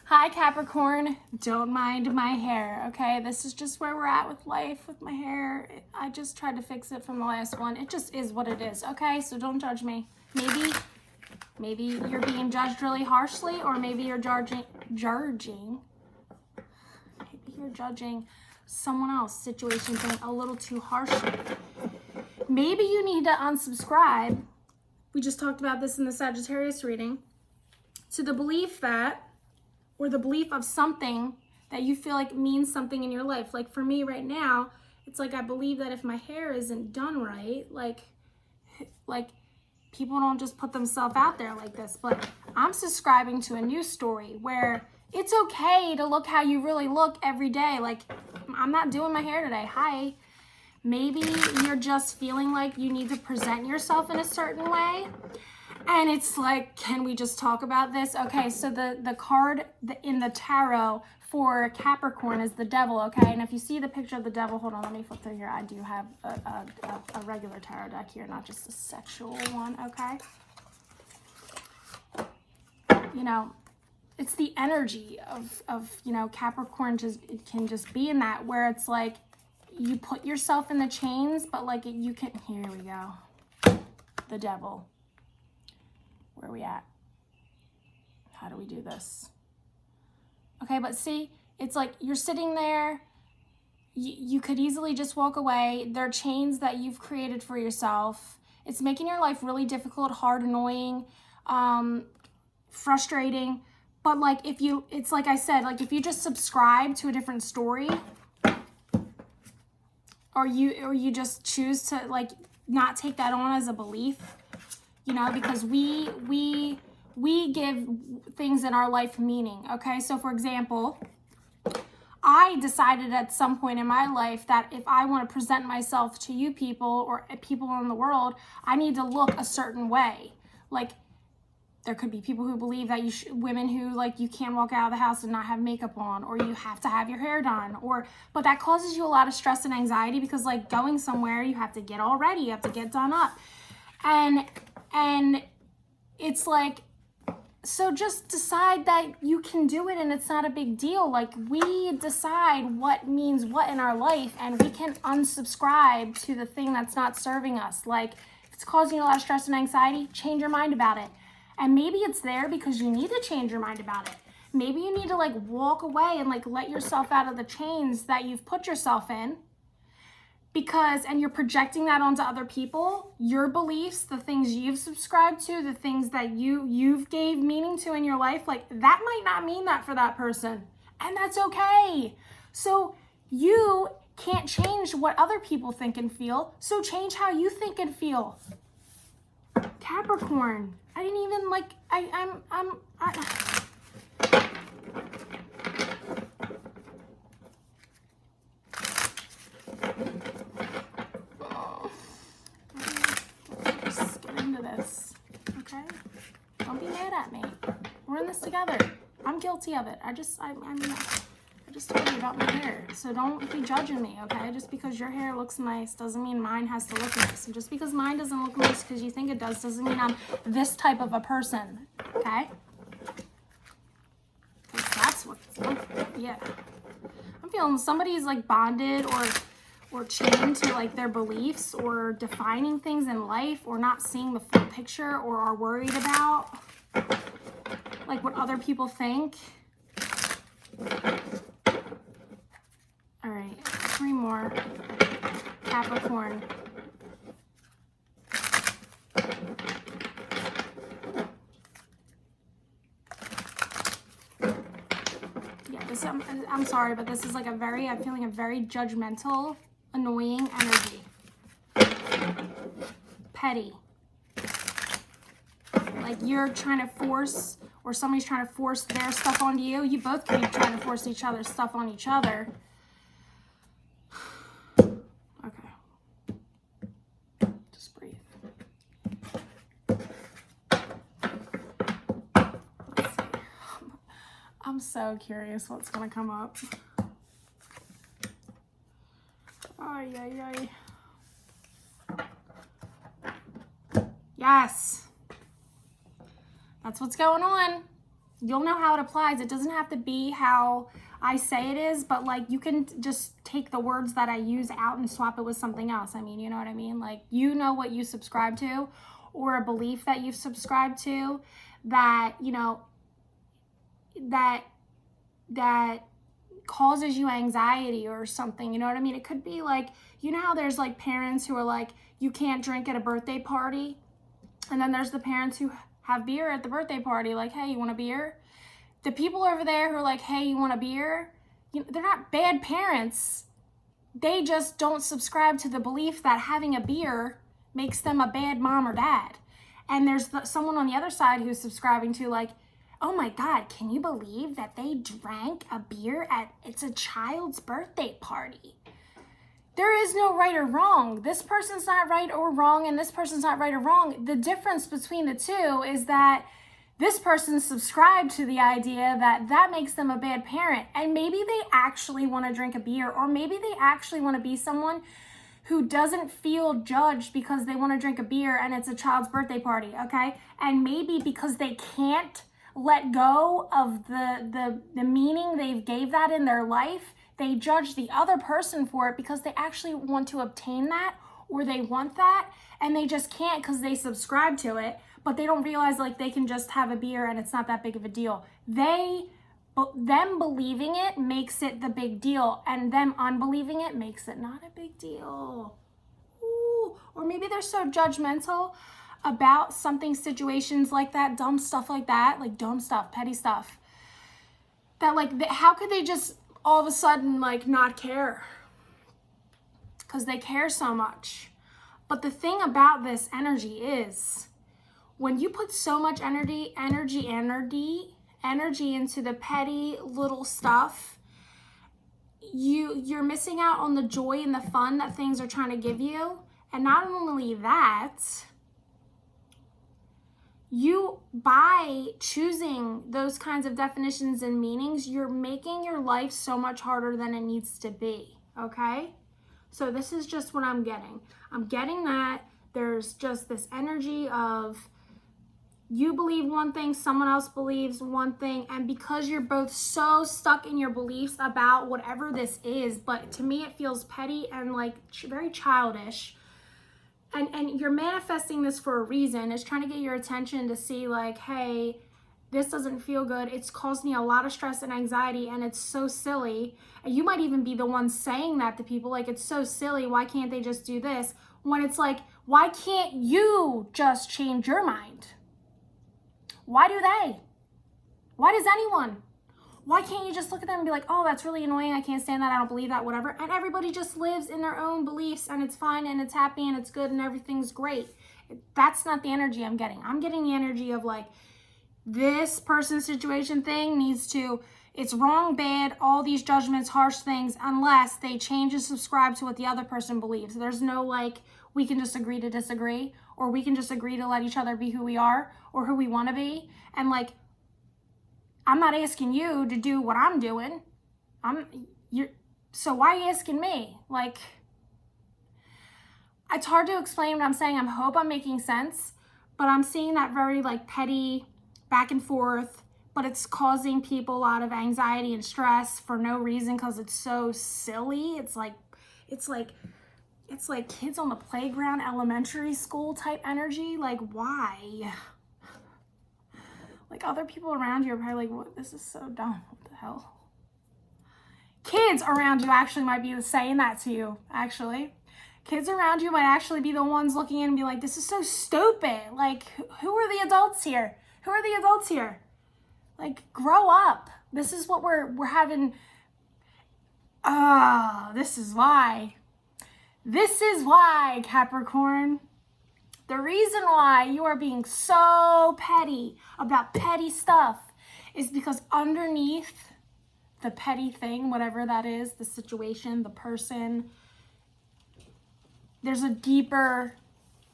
Hi Capricorn, don't mind my hair, okay? This is just where we're at with life, with my hair. I just tried to fix it from the last one. It just is what it is, okay? So don't judge me. Maybe you're being judged really harshly, or maybe you're maybe you're judging someone else, situation thing a little too harshly. Maybe you need to unsubscribe. We just talked about this in the Sagittarius reading. To the belief that, or the belief of something that you feel like means something in your life. Like for me right now, it's like I believe that if my hair isn't done right, like people don't just put themselves out there like this. But I'm subscribing to a new story where it's okay to look how you really look every day. Like, I'm not doing my hair today. Hi. Maybe you're just feeling like you need to present yourself in a certain way. And it's like, can we just talk about this? Okay, so the card in the tarot for Capricorn is the devil, okay? And if you see the picture of the devil, hold on, let me flip through here. I do have a regular tarot deck here, not just a sexual one, okay? You know, it's the energy of Capricorn it can just be in that, where it's like you put yourself in the chains, but like you can, here we go. The devil. Where are we at? How do we do this? Okay, but see, it's like you're sitting there. You could easily just walk away. There are chains that you've created for yourself. It's making your life really difficult, hard, annoying, frustrating. But like it's like I said, like if you just subscribe to a different story, or you just choose to like not take that on as a belief, because we give things in our life meaning, okay? So for example, I decided at some point in my life that if I want to present myself to you people or people in the world, I need to look a certain way. Like, there could be people who believe that women who like you can't walk out of the house and not have makeup on, or you have to have your hair done, but that causes you a lot of stress and anxiety because like going somewhere, you have to get all ready, you have to get done up. And it's like, so just decide that you can do it and it's not a big deal. Like, we decide what means what in our life, and we can unsubscribe to the thing that's not serving us. Like, if it's causing you a lot of stress and anxiety, change your mind about it. And maybe it's there because you need to change your mind about it. Maybe you need to like walk away and like let yourself out of the chains that you've put yourself in. And you're projecting that onto other people, your beliefs, the things you've subscribed to, the things that you've gave meaning to in your life, like that might not mean that for that person. And that's okay. So you can't change what other people think and feel. So change how you think and feel. Capricorn, I didn't even like, this, okay? Don't be mad at me. We're in this together. I'm guilty of it. I just told you about my hair. So don't be judging me, okay? Just because your hair looks nice doesn't mean mine has to look nice. And just because mine doesn't look nice because you think it does doesn't mean I'm this type of a person, okay? Because that's what, yeah. I'm feeling somebody's like bonded or chained to like their beliefs, or defining things in life, or not seeing the full picture, or are worried about like what other people think. All right, 3 more. Capricorn. Yeah, I'm sorry, but this is like I'm feeling a very judgmental, annoying energy. Petty. Like you're trying to force, or somebody's trying to force their stuff onto you. You both could be trying to force each other's stuff on each other. Okay. Just breathe. Let's see. I'm so curious what's going to come up. Ay, ay, ay. Yes. That's what's going on. you'll know how it applies. It doesn't have to be how I say it is, but like you can just take the words that I use out and swap it with something else. I mean, you know what I mean? Like, you know what you subscribe to, or a belief that you've subscribed to that, you know, that causes you anxiety or something, you know what I mean? It could be like, you know how there's like parents who are like, you can't drink at a birthday party, and then there's the parents who have beer at the birthday party, like, hey, you want a beer? The people over there who are like, hey, you want a beer? You know, they're not bad parents. They just don't subscribe to the belief that having a beer makes them a bad mom or dad. And there's someone on the other side who's subscribing to like, oh my God, can you believe that they drank a beer it's a child's birthday party? There is no right or wrong. This person's not right or wrong, and this person's not right or wrong. The difference between the two is that this person subscribed to the idea that that makes them a bad parent, and maybe they actually want to drink a beer, or maybe they actually want to be someone who doesn't feel judged because they want to drink a beer and it's a child's birthday party, okay? And maybe because they can't let go of the meaning they've gave that in their life, they judge the other person for it because they actually want to obtain that, or they want that, and they just can't because they subscribe to it, but they don't realize like they can just have a beer and it's not that big of a deal. Them believing it makes it the big deal, and them unbelieving it makes it not a big deal. Ooh. Or maybe they're so judgmental about something, situations like that, dumb stuff like that, like dumb stuff, petty stuff, that like, how could they just all of a sudden like not care? Because they care so much. But the thing about this energy is, when you put so much energy into the petty little stuff, you're missing out on the joy and the fun that things are trying to give you. And not only that, you, by choosing those kinds of definitions and meanings, you're making your life so much harder than it needs to be, okay? So this is just what I'm getting. I'm getting that there's just this energy of, you believe one thing, someone else believes one thing, and because you're both so stuck in your beliefs about whatever this is, but to me it feels petty and like very childish, and you're manifesting this for a reason. It's trying to get your attention to see like, hey, this doesn't feel good. It's caused me a lot of stress and anxiety, and it's so silly. And you might even be the one saying that to people, like, it's so silly, why can't they just do this? When it's like, why can't you just change your mind? Why do they? Why does anyone? Why can't you just look at them and be like, oh, that's really annoying, I can't stand that, I don't believe that, whatever. And everybody just lives in their own beliefs, and it's fine, and it's happy, and it's good, and everything's great. That's not the energy I'm getting. I'm getting the energy of like, this person's situation thing needs to, it's wrong, bad, all these judgments, harsh things, unless they change and subscribe to what the other person believes. There's no like, we can just agree to disagree, or we can just agree to let each other be who we are or who we want to be. And like, I'm not asking you to do what I'm doing. So why are you asking me? Like, it's hard to explain what I'm saying. I hope I'm making sense, but I'm seeing that very like petty back and forth, but it's causing people a lot of anxiety and stress for no reason because it's so silly. It's like kids on the playground, elementary school type energy. Like, why? Like, other people around you are probably like, what? This is so dumb. What the hell? Kids around you actually might be saying that to you, actually. Kids around you might actually be the ones looking in and be like, this is so stupid. Like, who are the adults here? Who are the adults here? Like, grow up. This is what we're having. This is why. This is why, Capricorn. The reason why you are being so petty about petty stuff is because underneath the petty thing, whatever that is, the situation, the person, there's a deeper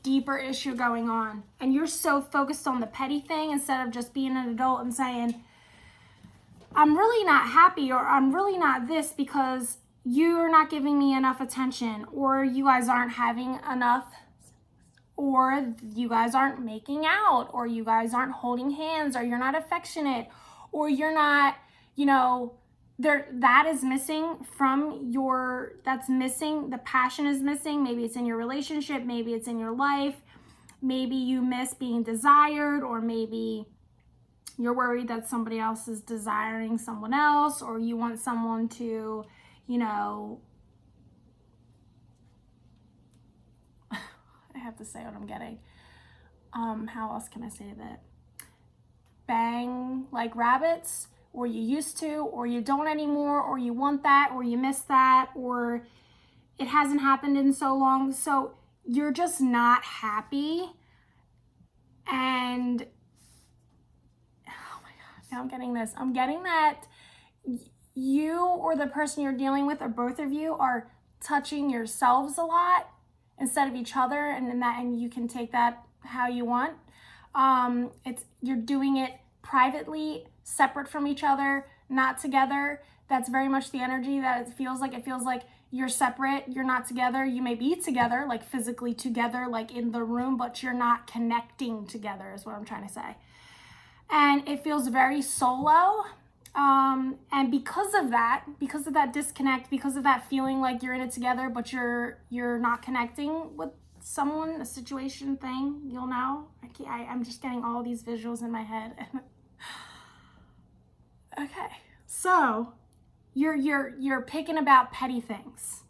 issue going on. And you're so focused on the petty thing instead of just being an adult and saying, I'm really not happy, or I'm really not this because you're not giving me enough attention, or you guys aren't having enough, or you guys aren't making out, or you guys aren't holding hands, or you're not affectionate, or you're not, you know, there, that is missing from your, that's missing, the passion is missing. Maybe it's in your relationship, maybe it's in your life, maybe you miss being desired, or maybe you're worried that somebody else is desiring someone else, or you want someone to, you know, I have to say what I'm getting. How else can I say that? Bang like rabbits, or you used to, or you don't anymore, or you want that, or you miss that, or it hasn't happened in so long. So you're just not happy. And oh my God, now I'm getting this. I'm getting that you or the person you're dealing with, or both of you, are touching yourselves a lot instead of each other, and you can take that how you want. You're doing it privately, separate from each other, not together. That's very much the energy that it feels like. It feels like you're separate, you're not together. You may be together, like physically together, like in the room, but you're not connecting together, is what I'm trying to say. And it feels very solo. And because of that disconnect, because of that feeling like you're in it together, but you're not connecting with someone, a situation, thing, you'll know. I'm just getting all these visuals in my head. Okay, so you're picking about petty things,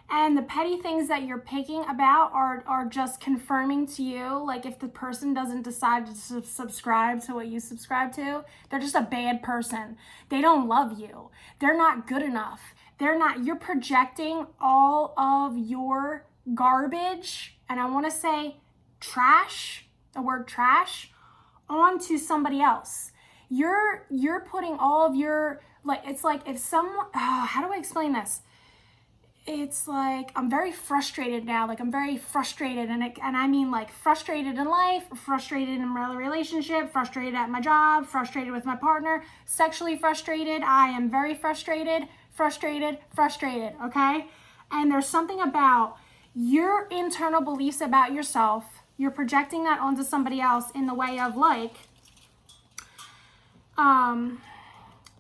and the petty things that you're picking about are just confirming to you, like, if the person doesn't decide to subscribe to what you subscribe to, they're just a bad person. They don't love you. They're not good enough. You're projecting all of your garbage, and I want to say trash, the word trash, onto somebody else. You're putting all of your, like, it's like if someone, how do I explain this? It's like, I'm very frustrated now. Like, I'm very frustrated, and I mean, like, frustrated in life, frustrated in my relationship, frustrated at my job, frustrated with my partner, sexually frustrated. I am very frustrated, okay? And there's something about your internal beliefs about yourself. You're projecting that onto somebody else in the way of, like,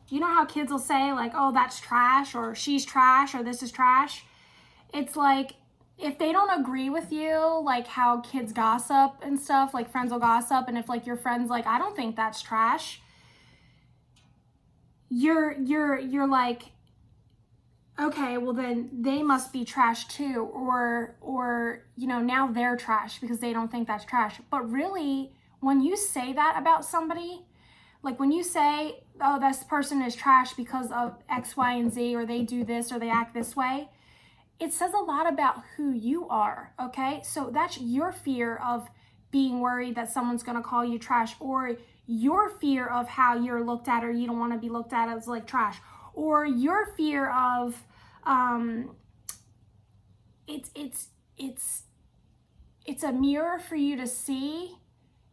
you know how kids will say, like, oh, that's trash, or she's trash, or this is trash? It's like, if they don't agree with you, like how kids gossip and stuff, like friends will gossip, and if, like, your friend's like, I don't think that's trash, you're like, okay, well then they must be trash too, or you know, now they're trash because they don't think that's trash. But really, when you say that about somebody, like when you say, oh, this person is trash because of X, Y, and Z, or they do this, or they act this way, it says a lot about who you are, okay? So that's your fear of being worried that someone's gonna call you trash, or your fear of how you're looked at, or you don't wanna be looked at as like trash, or your fear of, it's a mirror for you to see.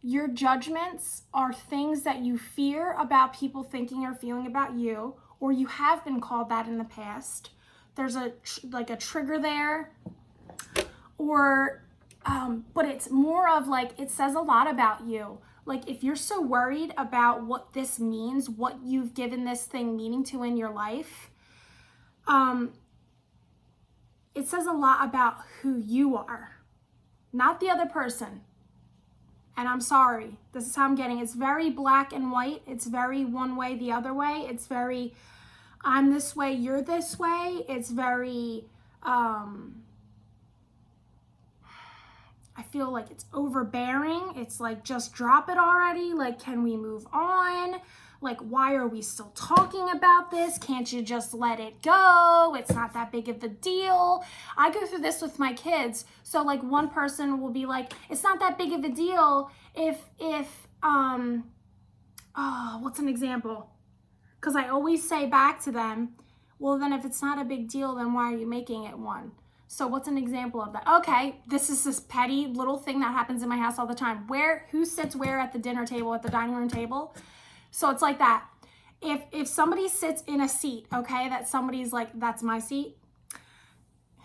Your judgments are things that you fear about people thinking or feeling about you, or you have been called that in the past. There's a trigger there, or, but it's more of like, it says a lot about you. Like, if you're so worried about what this means, what you've given this thing meaning to in your life, it says a lot about who you are, not the other person. And I'm sorry, this is how I'm getting. It's very black and white. It's very one way, the other way. It's very, I'm this way, you're this way. It's very, I feel like it's overbearing. It's like, just drop it already. Like, can we move on? Like, why are we still talking about this? Can't you just let it go? It's not that big of a deal. I go through this with my kids. So, like, one person will be like, it's not that big of a deal if what's an example? Because I always say back to them, well, then if it's not a big deal, then why are you making it one? So what's an example of that? Okay, this is this petty little thing that happens in my house all the time. Who sits where at the dinner table, at the dining room table? So it's like that. If somebody sits in a seat, okay, that somebody's like, that's my seat.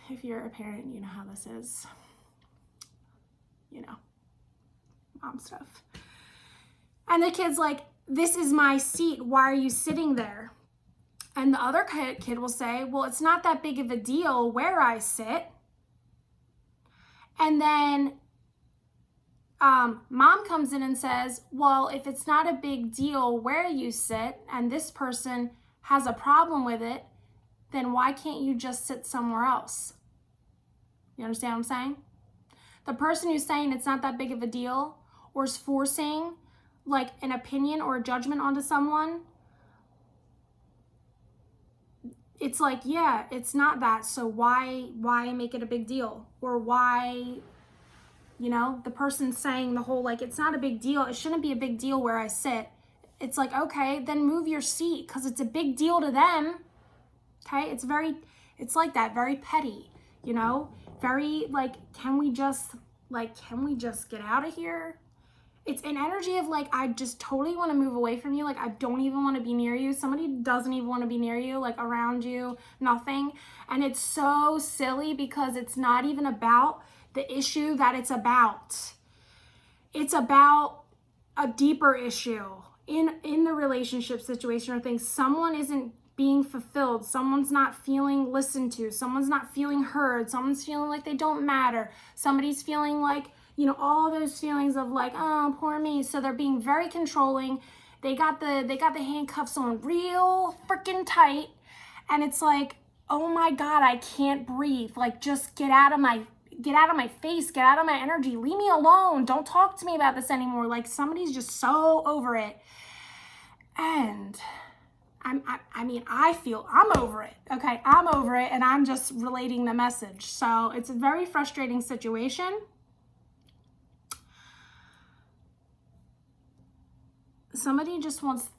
If you're a parent, you know how this is. You know, mom stuff. And the kid's like, this is my seat. Why are you sitting there? And the other kid will say, well, it's not that big of a deal where I sit. And then mom comes in and says, well, if it's not a big deal where you sit and this person has a problem with it, then why can't you just sit somewhere else? You understand what I'm saying? The person who's saying it's not that big of a deal or is forcing like an opinion or a judgment onto someone, it's like, yeah, it's not that. So why make it a big deal? Or why, you know, the person saying the whole, like, it's not a big deal. It shouldn't be a big deal where I sit. It's like, okay, then move your seat because it's a big deal to them. Okay. It's like that, very petty, you know, very like, can we just get out of here? It's an energy of like, I just totally want to move away from you. Like, I don't even want to be near you. Somebody doesn't even want to be near you, like around you, nothing. And it's so silly because it's not even about the issue that it's about. It's about a deeper issue in the relationship situation or things. Someone isn't being fulfilled. Someone's not feeling listened to. Someone's not feeling heard. Someone's feeling like they don't matter. Somebody's feeling like, you know, all those feelings of like, oh, poor me. So they're being very controlling. They got the handcuffs on real freaking tight. And it's like, oh my God, I can't breathe. Like, just get out of my face, get out of my energy. Leave me alone. Don't talk to me about this anymore. Like, somebody's just so over it. And I feel I'm over it. Okay, I'm over it, and I'm just relating the message. So it's a very frustrating situation. Somebody just wants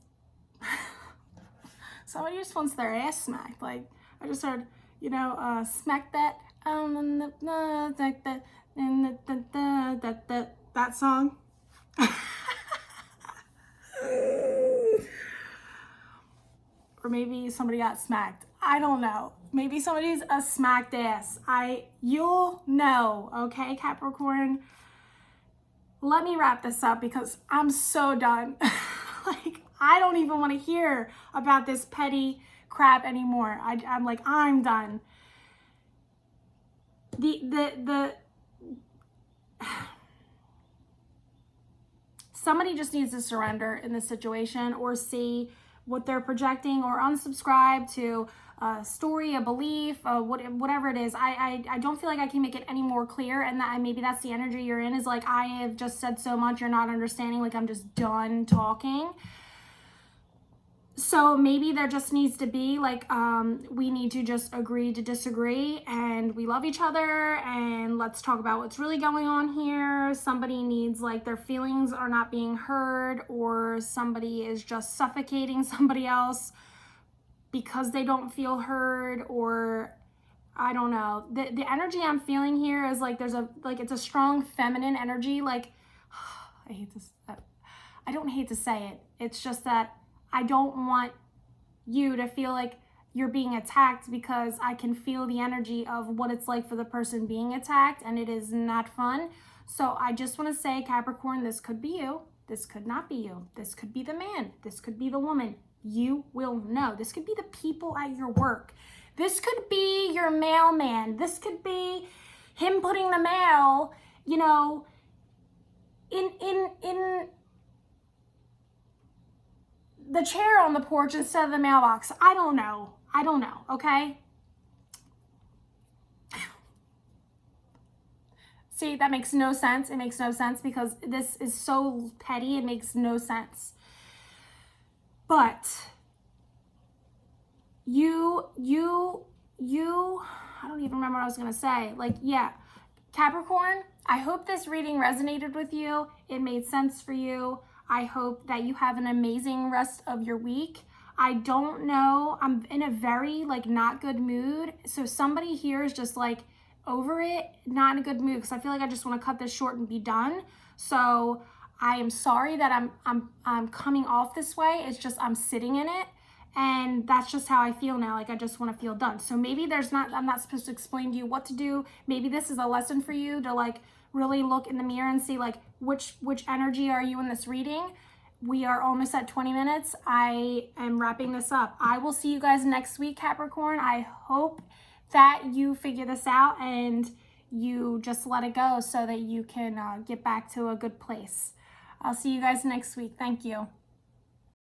their ass smacked. Like, I just heard, you know, smack that that song. Or maybe somebody got smacked. I don't know. Maybe somebody's a smacked ass. You'll know, okay, Capricorn? Let me wrap this up because I'm so done. Like, I don't even want to hear about this petty crap anymore. I'm like, I'm done. Somebody just needs to surrender in this situation or see what they're projecting or unsubscribe to a story, a belief, whatever it is. I don't feel like I can make it any more clear, and that maybe that's the energy you're in, is like, I have just said so much, you're not understanding, like I'm just done talking. So maybe there just needs to be like, we need to just agree to disagree, and we love each other, and let's talk about what's really going on here. Somebody needs, like, their feelings are not being heard, or somebody is just suffocating somebody else because they don't feel heard, or I don't know. The energy I'm feeling here is like it's a strong feminine energy. Like, I hate this. I don't hate to say it. It's just that I don't want you to feel like you're being attacked, because I can feel the energy of what it's like for the person being attacked, and it is not fun. So I just want to say, Capricorn, this could be you. This could not be you. This could be the man. This could be the woman. You will know. This could be the people at your work. This could be your mailman. This could be him putting the mail, you know, in the chair on the porch instead of the mailbox. I don't know, okay? See, that makes no sense. It makes no sense because this is so petty. It makes no sense. But you, I don't even remember what I was going to say. Like, yeah, Capricorn, I hope this reading resonated with you. It made sense for you. I hope that you have an amazing rest of your week. I don't know. I'm in a very, like, not good mood. So somebody here is just, like, over it, not in a good mood, because I feel like I just want to cut this short and be done. So I am sorry that I'm coming off this way. It's just I'm sitting in it, and that's just how I feel now. Like, I just want to feel done. So maybe I'm not supposed to explain to you what to do. Maybe this is a lesson for you to, like, really look in the mirror and see, like, which energy are you in this reading, we are almost at 20 minutes. I am wrapping this up. I will see you guys next week, Capricorn. I hope that you figure this out and you just let it go so that you can get back to a good place. I'll see you guys next week. Thank you.